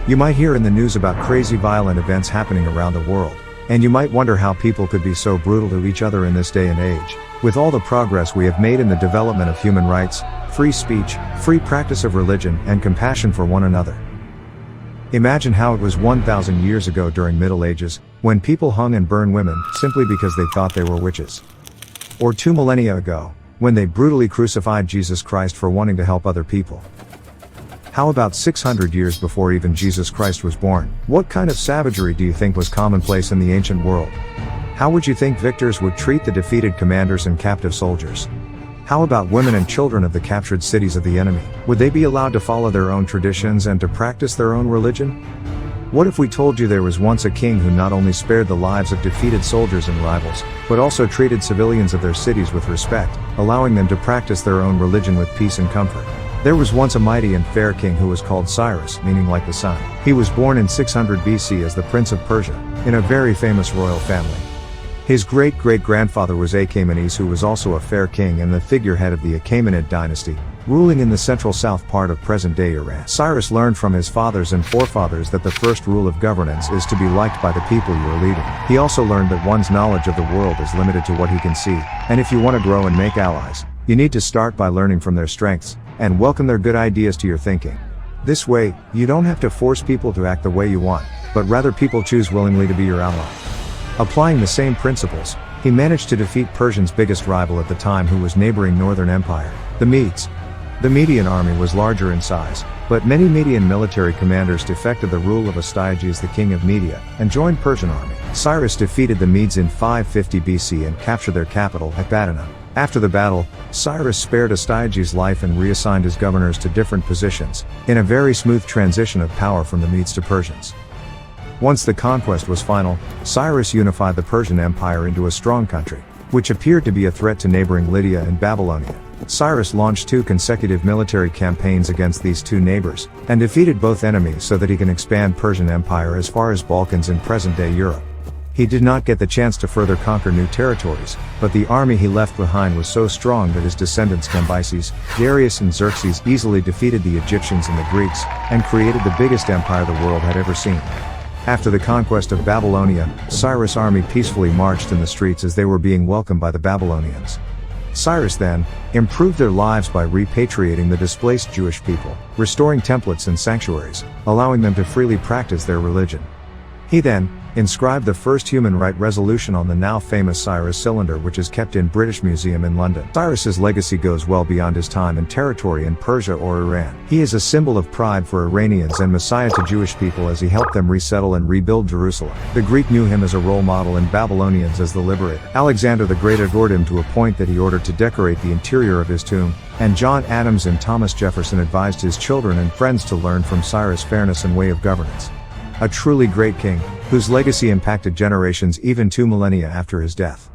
You might hear in the news about crazy violent events happening around the world, and you might wonder how people could be so brutal to each other in this day and age. With all the progress we have made in the development of human rights, free speech, free practice of religion, and compassion for one another. Imagine how it was 1,000 years ago during Middle Ages, when people hung and burned women simply because they thought they were witches. Or 2 millennia ago, when they brutally crucified Jesus Christ for wanting to help other people. How about 600 years before even Jesus Christ was born? What kind of savagery do you think was commonplace in the ancient world? How would you think victors would treat the defeated commanders and captive soldiers? How about women and children of the captured cities of the enemy? Would they be allowed to follow their own traditions and to practice their own religion? What if we told you there was once a king who not only spared the lives of defeated soldiers and rivals, but also treated civilians of their cities with respect, allowing them to practice their own religion with peace and comfort? There was once a mighty and fair king who was called Cyrus, meaning like the sun. He was born in 600 BC as the Prince of Persia, in a very famous royal family. His great-great-grandfather was Achaemenes, who was also a fair king and the figurehead of the Achaemenid dynasty, ruling in the central south part of present-day Iran. Cyrus learned from his fathers and forefathers that the first rule of governance is to be liked by the people you are leading. He also learned that one's knowledge of the world is limited to what he can see, and if you want to grow and make allies, you need to start by learning from their strengths, and welcome their good ideas to your thinking. This way, you don't have to force people to act the way you want, but rather people choose willingly to be your ally. Applying the same principles, he managed to defeat Persia's biggest rival at the time, who was neighboring northern empire, the Medes. The Median army was larger in size, but many Median military commanders defected the rule of Astyages, the king of Media, and joined Persian army. Cyrus defeated the Medes in 550 BC and captured their capital, Ecbatana. After the battle, Cyrus spared Astyages' life and reassigned his governors to different positions, in a very smooth transition of power from the Medes to Persians. Once the conquest was final, Cyrus unified the Persian Empire into a strong country, which appeared to be a threat to neighboring Lydia and Babylonia. Cyrus launched 2 consecutive military campaigns against these 2 neighbors, and defeated both enemies so that he can expand Persian Empire as far as Balkans in present-day Europe. He did not get the chance to further conquer new territories, but the army he left behind was so strong that his descendants Cambyses, Darius and Xerxes easily defeated the Egyptians and the Greeks, and created the biggest empire the world had ever seen. After the conquest of Babylonia, Cyrus' army peacefully marched in the streets as they were being welcomed by the Babylonians. Cyrus then improved their lives by repatriating the displaced Jewish people, restoring templates and sanctuaries, allowing them to freely practice their religion. He then inscribed the first human right resolution on the now famous Cyrus cylinder, which is kept in British Museum in London. Cyrus's legacy goes well beyond his time and territory in Persia or Iran. He is a symbol of pride for Iranians and messiah to Jewish people as he helped them resettle and rebuild Jerusalem. The Greek knew him as a role model and Babylonians as the liberator. Alexander the Great adored him to a point that he ordered to decorate the interior of his tomb, and John Adams and Thomas Jefferson advised his children and friends to learn from Cyrus' fairness and way of governance. A truly great king, whose legacy impacted generations even 2 millennia after his death.